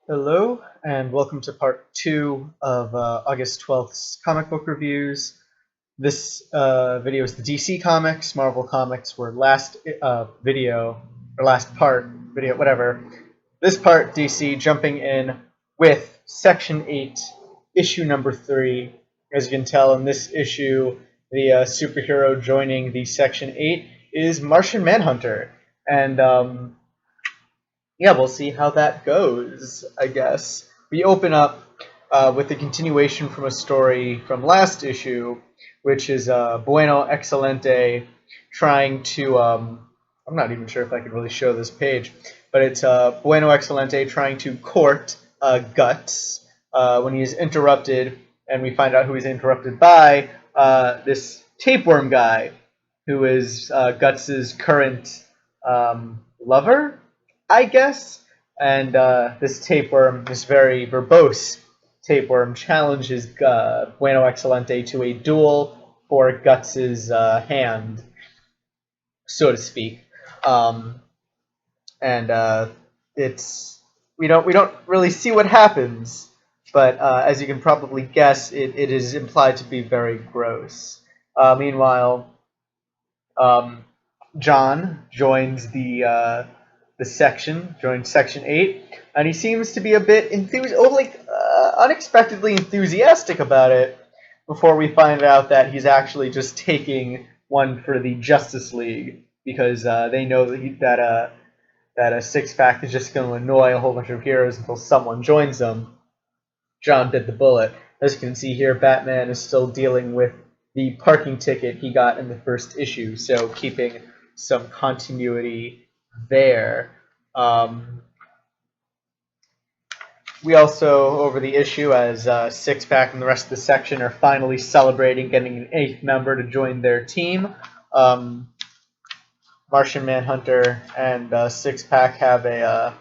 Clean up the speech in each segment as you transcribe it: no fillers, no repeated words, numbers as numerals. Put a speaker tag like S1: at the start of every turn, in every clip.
S1: Hello, and welcome to part two of August 12th's comic book reviews. This video is the DC Comics. Marvel Comics were last video, or last part video, whatever. This part, DC jumping in with Section 8, issue number 3. As you can tell in this issue, the superhero joining the Section 8 is Martian Manhunter. And yeah, we'll see how that goes, I guess. We open up with a continuation from a story from last issue, which is Bueno Excelente trying to. I'm not even sure if I could really show this page, but it's Bueno Excelente trying to court Guts when he's interrupted, and we find out who he's interrupted by this tapeworm guy, who is Guts's current lover, I guess. And this tapeworm, this very verbose tapeworm, challenges Bueno Excelente to a duel for Guts's hand, so to speak. Um, and it's we don't really see what happens, but as you can probably guess, it is implied to be very gross. Meanwhile, um, John joins the section, joins Section 8, and he seems to be a bit unexpectedly enthusiastic about it. Before we find out that he's actually just taking one for the Justice League because they know that a six pack is just going to annoy a whole bunch of heroes until someone joins them. John bit the bullet. As you can see here, Batman is still dealing with the parking ticket he got in the first issue, so keeping some continuity there. We also, over the issue, as Six Pack and the rest of the section are finally celebrating getting an eighth member to join their team. Martian Manhunter and Six Pack have a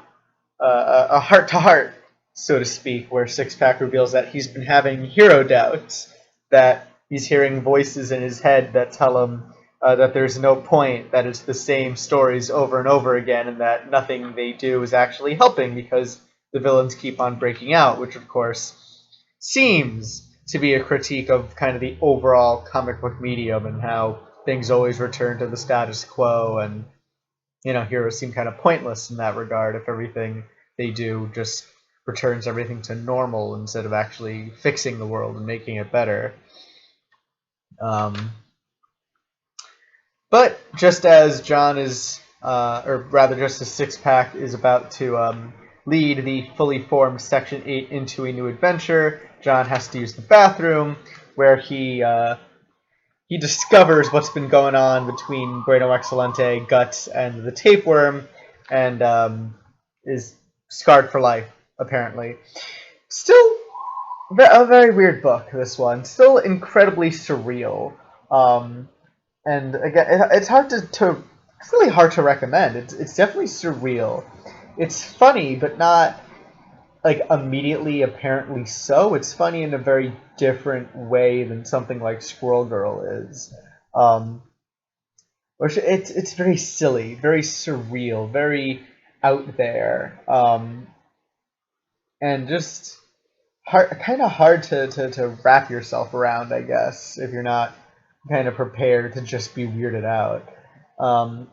S1: heart-to-heart, so to speak, where Six Pack reveals that he's been having hero doubts, that he's hearing voices in his head that tell him that there's no point, that it's the same stories over and over again, and that nothing they do is actually helping because the villains keep on breaking out, which of course seems to be a critique of kind of the overall comic book medium and how things always return to the status quo, and heroes seem kind of pointless in that regard if everything they do just returns everything to normal instead of actually fixing the world and making it better. But just as John is, or rather just as Six Pack is about to lead the fully formed Section 8 into a new adventure, John has to use the bathroom, where he discovers what's been going on between Bueno Excelente, Guts, and the Tapeworm, and is scarred for life, apparently. Still, a very weird book, this one. Still incredibly surreal. And again, it's it's really hard to recommend. It's definitely surreal. It's funny, but not like immediately apparently so. It's funny in a very different way than something like Squirrel Girl is. Which it's very silly, very surreal, very out there, and just kind of hard to wrap yourself around, I guess, if you're not kind of prepared to just be weirded out. Um,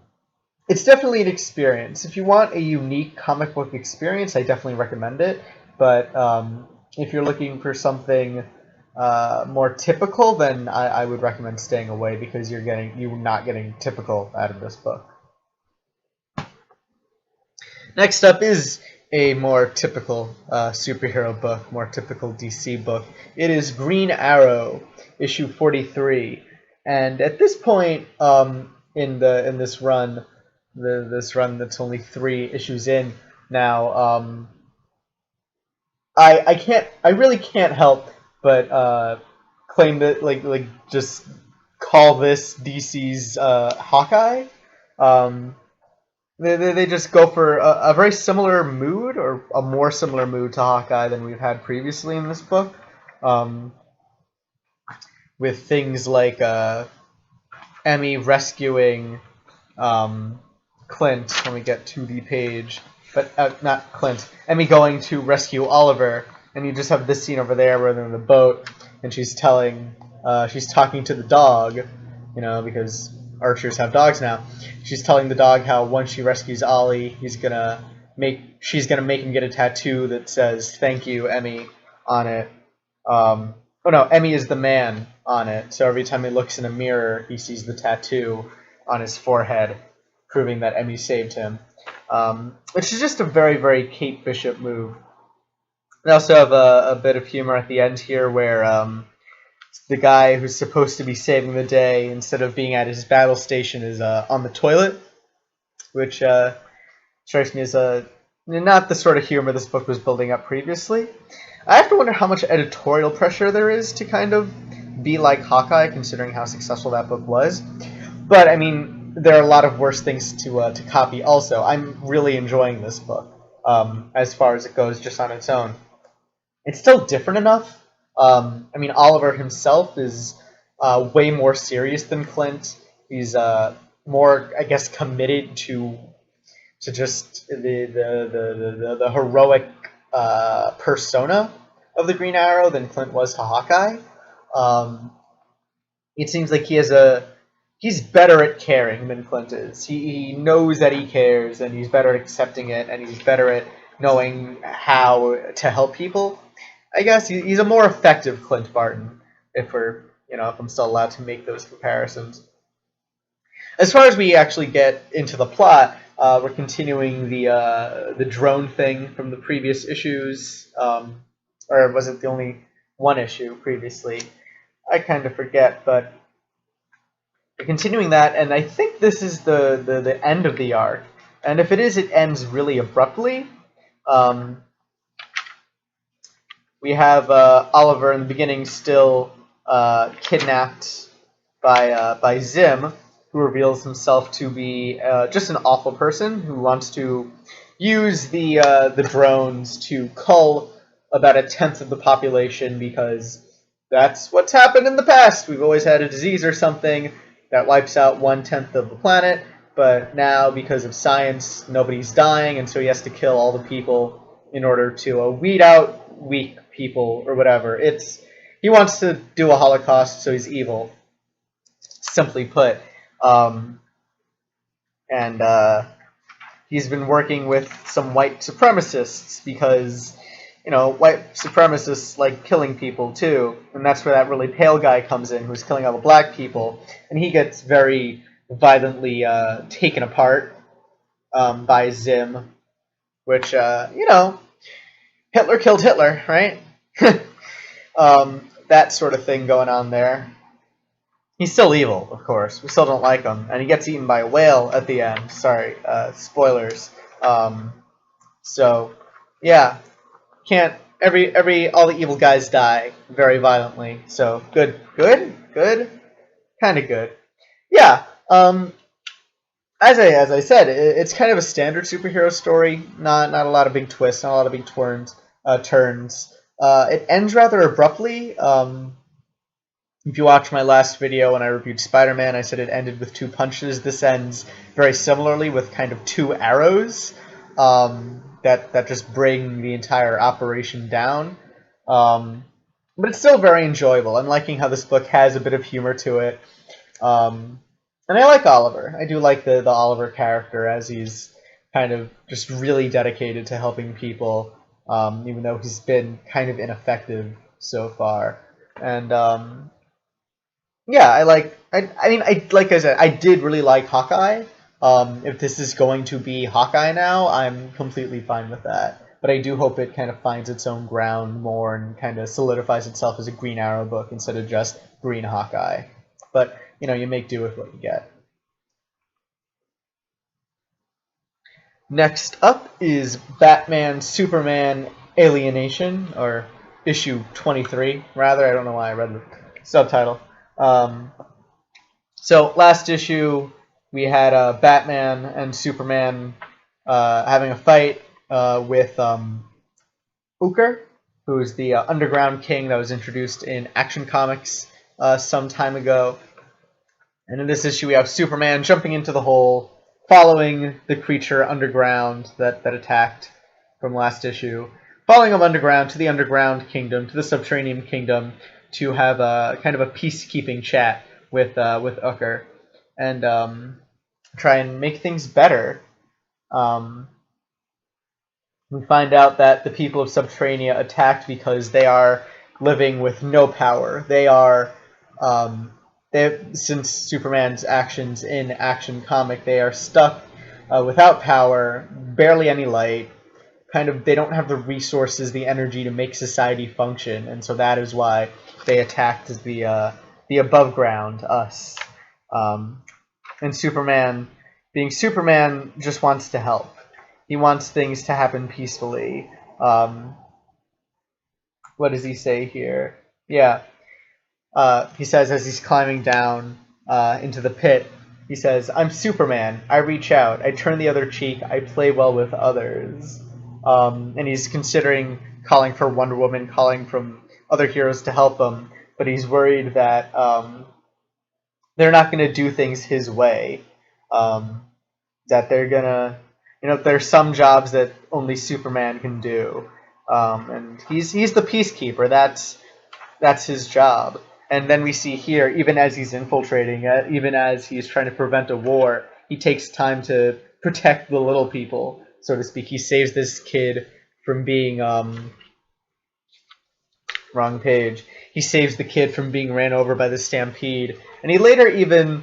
S1: it's definitely an experience. If you want a unique comic book experience, I definitely recommend it. But if you're looking for something more typical, then I would recommend staying away because you're not getting typical out of this book. Next up is a more typical superhero book, more typical DC book. It is Green Arrow, issue 43, and at this point in this run, this run that's only 3 issues in now, I really can't help but claim that just call this DC's Hawkeye. Um, they just go for a very similar mood, or a more similar mood to Hawkeye than we've had previously in this book, um, with things like Emmy rescuing Clint when we get to the page, but not Clint. Emmy going to rescue Oliver, and you just have this scene over there where they're in the boat, and she's talking to the dog, because archers have dogs now. She's telling the dog how once she rescues Ollie, she's gonna make him get a tattoo that says "Thank you, Emmy" on it. Oh no, Emmy is the man on it. So every time he looks in a mirror, he sees the tattoo on his forehead, proving that Emmy saved him. Which is just a very, very Kate Bishop move. We also have a bit of humor at the end here where the guy who's supposed to be saving the day, instead of being at his battle station, is on the toilet, which strikes me as not the sort of humor this book was building up previously. I have to wonder how much editorial pressure there is to kind of be like Hawkeye, considering how successful that book was. But, I mean, there are a lot of worse things to copy also. I'm really enjoying this book, as far as it goes just on its own. It's still different enough. I mean, Oliver himself is way more serious than Clint. He's more, I guess, committed to just the heroic persona of the Green Arrow than Clint was to Hawkeye. It seems like he's better at caring than Clint is. He knows that he cares, and he's better at accepting it, and he's better at knowing how to help people. I guess he's a more effective Clint Barton, if I'm still allowed to make those comparisons. As far as we actually get into the plot, we're continuing the drone thing from the previous issues, or was it the only one issue previously? I kind of forget, but we're continuing that, and I think this is the end of the arc. And if it is, it ends really abruptly. We have Oliver in the beginning still kidnapped by Zim, who reveals himself to be just an awful person who wants to use the drones to cull about 1/10 of the population because that's what's happened in the past. We've always had a disease or something that wipes out 1/10 of the planet, but now because of science, nobody's dying, and so he has to kill all the people in order to weed out weak people or whatever. He wants to do a Holocaust, so he's evil, simply put. And he's been working with some white supremacists because, white supremacists like killing people too. And that's where that really pale guy comes in, who's killing all the black people. And he gets very violently taken apart by Zim, which, Hitler killed Hitler, right? That sort of thing going on there. He's still evil, of course. We still don't like him, and he gets eaten by a whale at the end. Sorry, spoilers. So, yeah, all the evil guys die very violently. So good, kind of good. Yeah. As I said, it's kind of a standard superhero story. Not a lot of big twists, not a lot of big turns. It ends rather abruptly. If you watch my last video when I reviewed Spider-Man, I said it ended with 2 punches. This ends very similarly with kind of 2 arrows that just bring the entire operation down. But it's still very enjoyable. I'm liking how this book has a bit of humor to it. And I like Oliver. I do like the Oliver character, as he's kind of just really dedicated to helping people, even though he's been kind of ineffective so far. And yeah, like I said, I did really like Hawkeye. If this is going to be Hawkeye now, I'm completely fine with that. But I do hope it kind of finds its own ground more and kind of solidifies itself as a Green Arrow book instead of just Green Hawkeye. But, you make do with what you get. Next up is Batman Superman Alienation, or issue 23, rather. I don't know why I read the subtitle. So last issue, we had Batman and Superman having a fight with Uker, who is the underground king that was introduced in Action Comics some time ago. And in this issue, we have Superman jumping into the hole, following the creature underground that attacked from last issue, following him underground to the underground kingdom, to the subterranean kingdom, to have a kind of a peacekeeping chat with Ucker and try and make things better. We find out that the people of Subterranea attacked because they are living with no power. They are, since Superman's actions in Action Comic, they are stuck without power, barely any light. They don't have the resources, the energy to make society function, and so that is why they attacked the above ground, us. And Superman, being Superman, just wants to help. He wants things to happen peacefully. What does he say here? Yeah. He says as he's climbing down into the pit, he says, "I'm Superman. I reach out. I turn the other cheek. I play well with others." And he's considering calling for Wonder Woman, calling from other heroes to help him, but he's worried that they're not going to do things his way. That they're gonna, there's some jobs that only Superman can do, and he's the peacekeeper. That's his job. And then we see here, even as he's infiltrating, even as he's trying to prevent a war, he takes time to protect the little people, so to speak. He saves this kid from being wrong page. He saves the kid from being ran over by the stampede, and he later even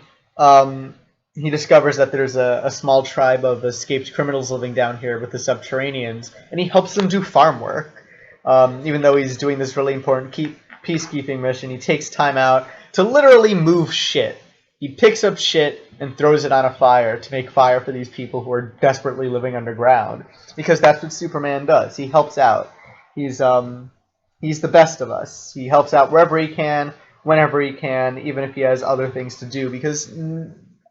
S1: he discovers that there's a small tribe of escaped criminals living down here with the Subterraneans, and he helps them do farm work. Even though he's doing this really important peacekeeping mission, he takes time out to literally move shit. He picks up shit and throws it on a fire to make fire for these people who are desperately living underground, because that's what Superman does. He helps out. He's the best of us. He helps out wherever he can, whenever he can, even if he has other things to do, because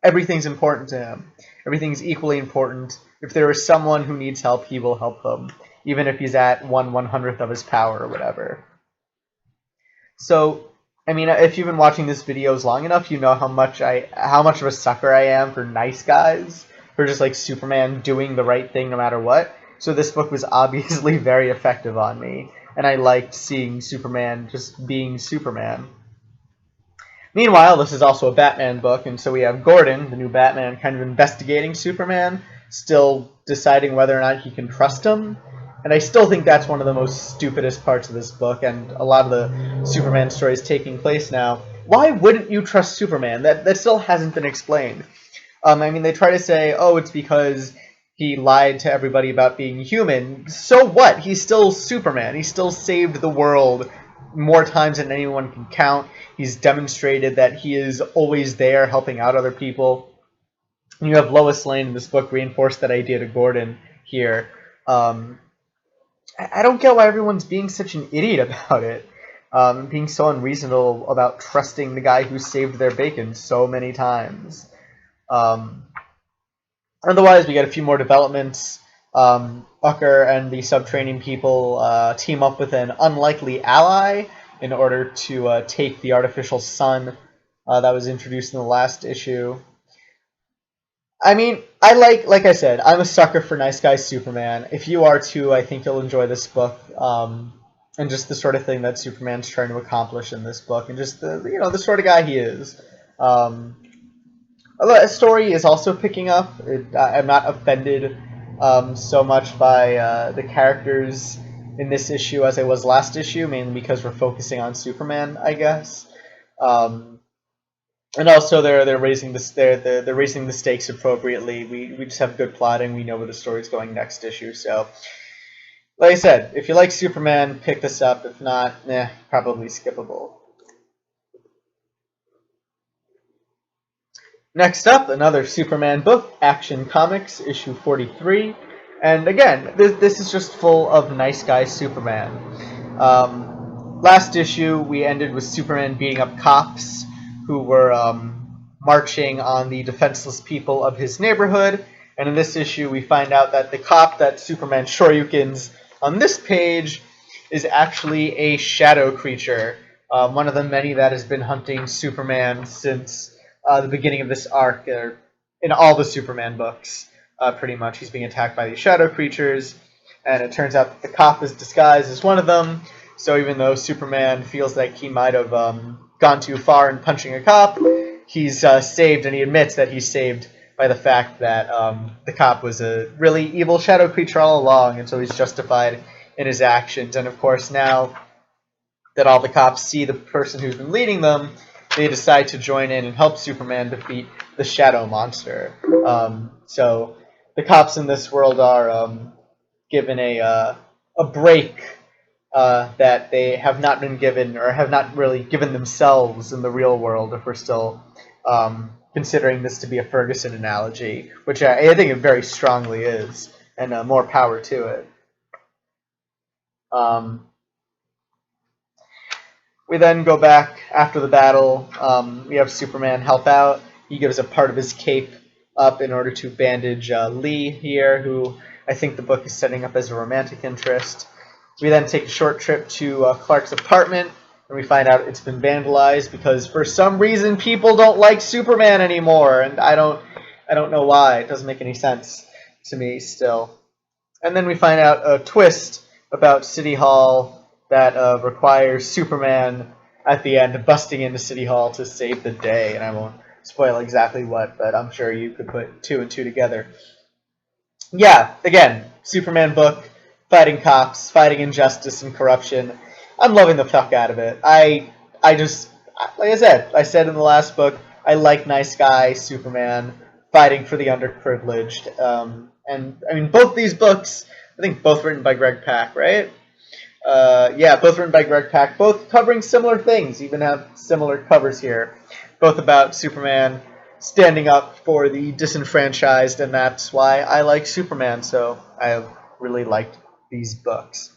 S1: everything's important to him. Everything's equally important. If there is someone who needs help, he will help them, even if he's at 1/100th of his power or whatever. So, I mean, if you've been watching this videos long enough, you know how much of a sucker I am for nice guys, for just like Superman doing the right thing no matter what. So this book was obviously very effective on me, and I liked seeing Superman just being Superman. Meanwhile, this is also a Batman book, and so we have Gordon, the new Batman, kind of investigating Superman, still deciding whether or not he can trust him. And I still think that's one of the most stupidest parts of this book, and a lot of the Superman stories taking place now. Why wouldn't you trust Superman? That still hasn't been explained. I mean, they try to say, oh, it's because he lied to everybody about being human. So what? He's still Superman. He still saved the world more times than anyone can count. He's demonstrated that he is always there helping out other people. You have Lois Lane in this book reinforce that idea to Gordon here. I don't get why everyone's being such an idiot about it. Being so unreasonable about trusting the guy who saved their bacon so many times. Otherwise, we get a few more developments. Ucker and the Subterranean people team up with an unlikely ally in order to take the artificial sun that was introduced in the last issue. I mean, like I said, I'm a sucker for Nice Guy Superman. If you are too, I think you'll enjoy this book, and just the sort of thing that Superman's trying to accomplish in this book, and just the sort of guy he is. The story is also picking up. I'm not offended so much by the characters in this issue as I was last issue, mainly because we're focusing on Superman, I guess. And also they're raising they're raising the stakes appropriately. We just have good plotting. We know where the story's going next issue. So, like I said, if you like Superman, pick this up. If not, probably skippable. Next up, another Superman book, Action Comics, issue 43. And again, this is just full of nice guy Superman. Last issue, we ended with Superman beating up cops who were marching on the defenseless people of his neighborhood. And in this issue, we find out that the cop that Superman shoryukens on this page is actually a shadow creature, one of the many that has been hunting Superman since the beginning of this arc. in all the Superman books. Pretty much, he's being attacked by these shadow creatures, and it turns out that the cop is disguised as one of them. So even though Superman feels like he might have gone too far in punching a cop, he's saved, and he admits that he's saved by the fact that the cop was a really evil shadow creature all along, and so he's justified in his actions. And of course, now that all the cops see the person who's been leading them, they decide to join in and help Superman defeat the Shadow Monster. So the cops in this world are given a break that they have not been given, or have not really given themselves in the real world, if we're still considering this to be a Ferguson analogy, which I think it very strongly is, and more power to it. We then go back after the battle. We have Superman help out. He gives a part of his cape up in order to bandage Lee here, who I think the book is setting up as a romantic interest. We then take a short trip to Clark's apartment, and we find out it's been vandalized because for some reason people don't like Superman anymore, and I don't know why. It doesn't make any sense to me still. And then we find out a twist about City Hall that requires Superman at the end busting into City Hall to save the day, and I won't spoil exactly what, but I'm sure you could put two and two together. Yeah, again, Superman book, fighting cops, fighting injustice and corruption. I'm loving the fuck out of it. I just, like I said in the last book, I like nice guy Superman fighting for the underprivileged. And I mean, both these books, I think both written by Greg Pak, right? Yeah, both written by Greg Pak, both covering similar things, even have similar covers here. Both about Superman standing up for the disenfranchised, and that's why I like Superman, so I really liked these books.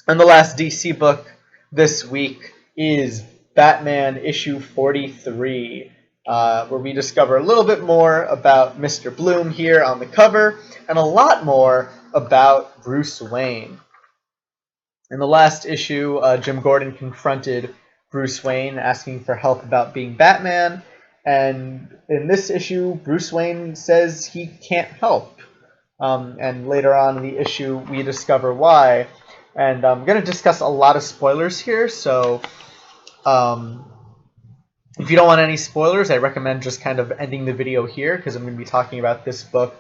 S1: And the last DC book this week is Batman issue 43, where we discover a little bit more about Mr. Bloom here on the cover, and a lot more about Bruce Wayne. In the last issue, Jim Gordon confronted Bruce Wayne asking for help about being Batman, and in this issue, Bruce Wayne says he can't help. And later on in the issue, we discover why. And I'm going to discuss a lot of spoilers here, so if you don't want any spoilers, I recommend just kind of ending the video here, because I'm going to be talking about this book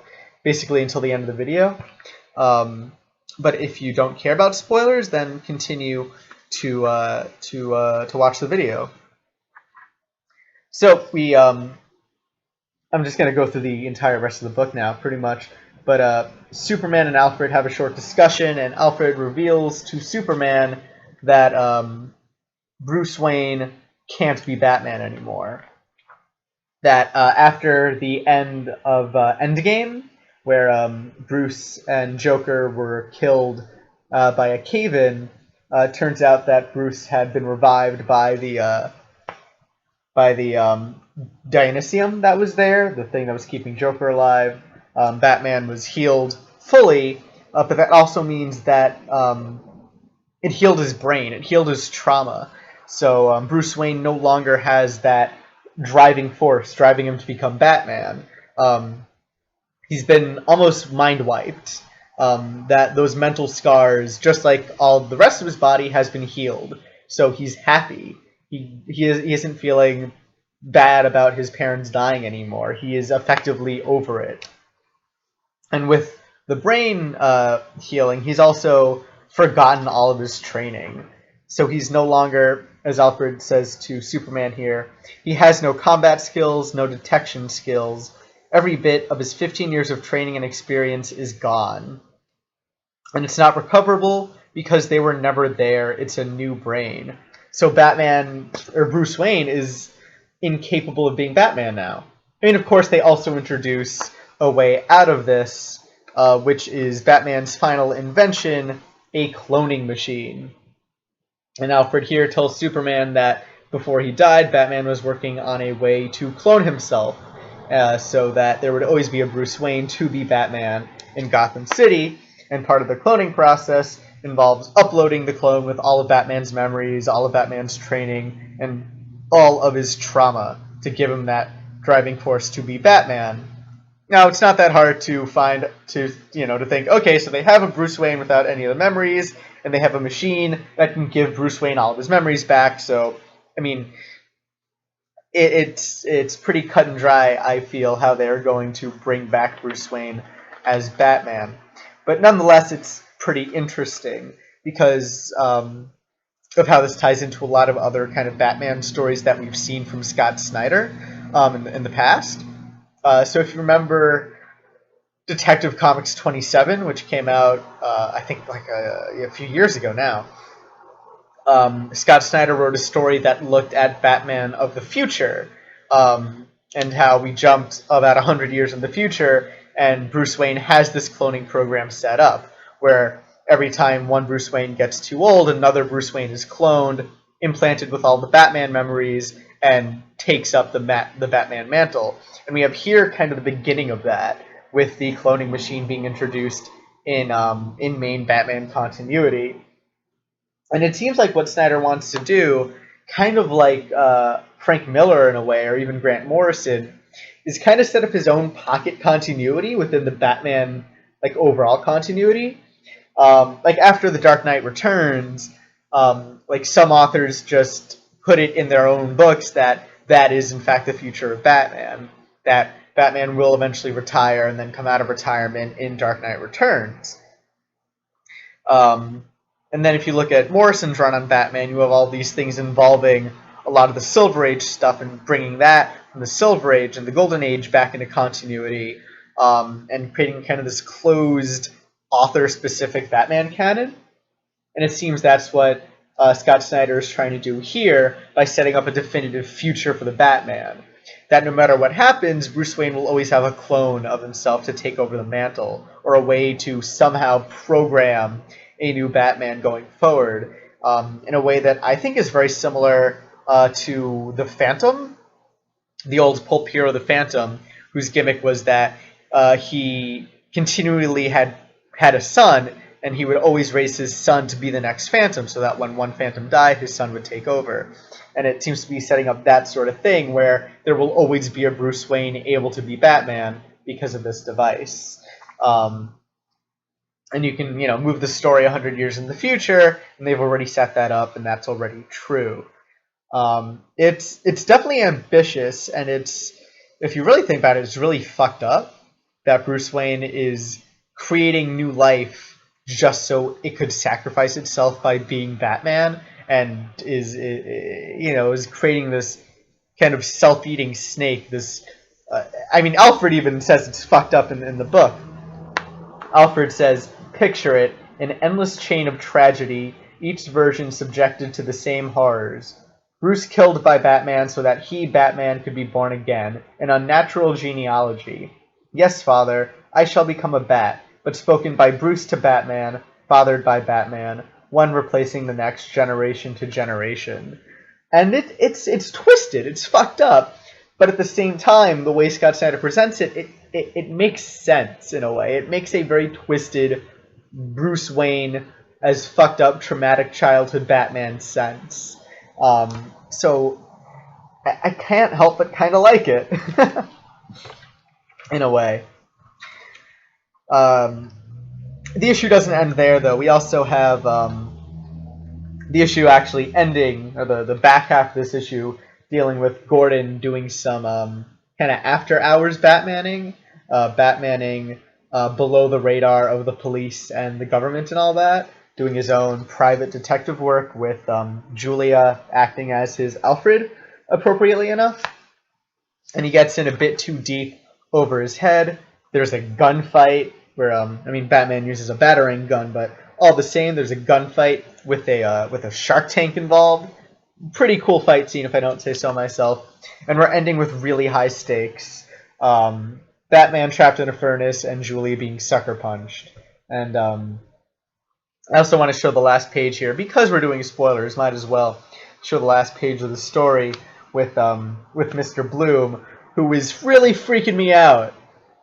S1: basically until the end of the video. But if you don't care about spoilers, then continue to watch the video. So I'm just going to go through the entire rest of the book now, pretty much. But Superman and Alfred have a short discussion, and Alfred reveals to Superman that Bruce Wayne can't be Batman anymore. That after the end of Endgame, where Bruce and Joker were killed by a cave-in, turns out that Bruce had been revived by the Dionysium that was there, the thing that was keeping Joker alive. Batman was healed fully, but that also means that it healed his brain, it healed his trauma. So Bruce Wayne no longer has that driving force, driving him to become Batman. He's been almost mind-wiped. That those mental scars, just like all the rest of his body, has been healed. So he's happy. He isn't feeling bad about his parents dying anymore. He is effectively over it. And with the brain healing, he's also forgotten all of his training. So he's no longer, as Alfred says to Superman here, he has no combat skills, no detection skills. Every bit of his 15 years of training and experience is gone. And it's not recoverable because they were never there. It's a new brain. So Bruce Wayne is incapable of being Batman now. I mean, of course, they also introduce a way out of this, which is Batman's final invention, a cloning machine. And Alfred here tells Superman that before he died, Batman was working on a way to clone himself, so that there would always be a Bruce Wayne to be Batman in Gotham City. And part of the cloning process involves uploading the clone with all of Batman's memories, all of Batman's training, and all of his trauma to give him that driving force to be Batman. Now, it's not that hard to find, to think, okay, so they have a Bruce Wayne without any of the memories, and they have a machine that can give Bruce Wayne all of his memories back. So, I mean, it's pretty cut and dry, I feel, how they're going to bring back Bruce Wayne as Batman. But nonetheless, it's pretty interesting because of how this ties into a lot of other kind of Batman stories that we've seen from Scott Snyder in the past. So if you remember Detective Comics 27, which came out, I think, like a few years ago now, Scott Snyder wrote a story that looked at Batman of the future, and how we jumped about 100 years in the future, and Bruce Wayne has this cloning program set up, where every time one Bruce Wayne gets too old, another Bruce Wayne is cloned, implanted with all the Batman memories, and takes up the Batman mantle. And we have here kind of the beginning of that, with the cloning machine being introduced in main Batman continuity. And it seems like what Snyder wants to do, kind of like Frank Miller in a way, or even Grant Morrison, is kind of set up his own pocket continuity within the Batman overall continuity. Like after The Dark Knight Returns, like some authors just put it in their own books that is in fact the future of Batman, that Batman will eventually retire and then come out of retirement in Dark Knight Returns. And then if you look at Morrison's run on Batman, you have all these things involving a lot of the Silver Age stuff and bringing that from the Silver Age and the Golden Age back into continuity, and creating kind of this closed author-specific Batman canon. And it seems that's what Scott Snyder is trying to do here by setting up a definitive future for the Batman. That no matter what happens, Bruce Wayne will always have a clone of himself to take over the mantle, or a way to somehow program a new Batman going forward, in a way that I think is very similar to the Phantom, the old pulp hero, the Phantom, whose gimmick was that he continually had a son, and he would always raise his son to be the next Phantom, so that when one Phantom died, his son would take over. And it seems to be setting up that sort of thing, where there will always be a Bruce Wayne able to be Batman because of this device. And you can, move the story 100 years in the future, and they've already set that up, and that's already true. It's definitely ambitious, and if you really think about it, it's really fucked up that Bruce Wayne is creating new life just so it could sacrifice itself by being Batman, and is creating this kind of self-eating snake. This, Alfred even says it's fucked up in the book. Alfred says, "Picture it, an endless chain of tragedy, each version subjected to the same horrors. Bruce killed by Batman so that he, Batman, could be born again, an unnatural genealogy. Yes, father, I shall become a bat, but spoken by Bruce to Batman, fathered by Batman, one replacing the next generation to generation." And it's twisted, it's fucked up, but at the same time, the way Scott Snyder presents it makes sense in a way. It makes a very twisted Bruce Wayne as fucked up, traumatic childhood Batman sense. So I can't help but kind of like it in a way. The issue doesn't end there, though. We also have the issue actually ending, or the back half of this issue, dealing with Gordon doing some kind of after-hours Batmaning, below the radar of the police and the government and all that, doing his own private detective work with Julia acting as his Alfred, appropriately enough. And he gets in a bit too deep over his head. There's a gunfight where, Batman uses a battering gun, but all the same, there's a gunfight with a shark tank involved. Pretty cool fight scene, if I don't say so myself. And we're ending with really high stakes. Batman trapped in a furnace and Julia being sucker punched. And I also want to show the last page here, because we're doing spoilers. Might as well show the last page of the story with Mr. Bloom, who is really freaking me out.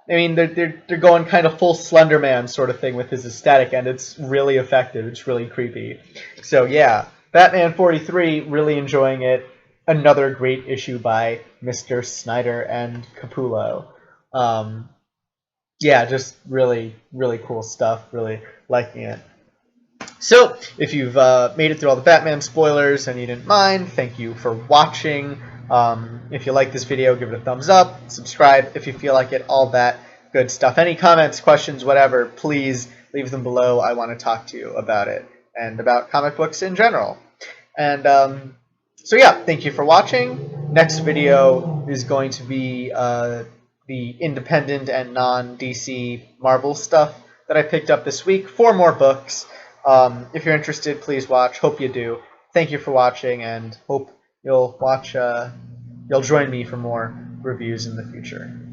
S1: They're going kind of full Slender Man sort of thing with his aesthetic, and it's really effective. It's really creepy. So yeah, Batman 43, really enjoying it. another great issue by Mr. Snyder and Capullo. Yeah, just really, really cool stuff. Really liking it. So, if you've made it through all the Batman spoilers and you didn't mind, thank you for watching. If you like this video, give it a thumbs up, subscribe if you feel like it, all that good stuff. Any comments, questions, whatever, please leave them below. I want to talk to you about it and about comic books in general. And so yeah, thank you for watching. Next video is going to be the independent and non-DC Marvel stuff that I picked up this week. 4 more books. If you're interested, please watch. Hope you do. Thank you for watching, and hope you'll watch. You'll join me for more reviews in the future.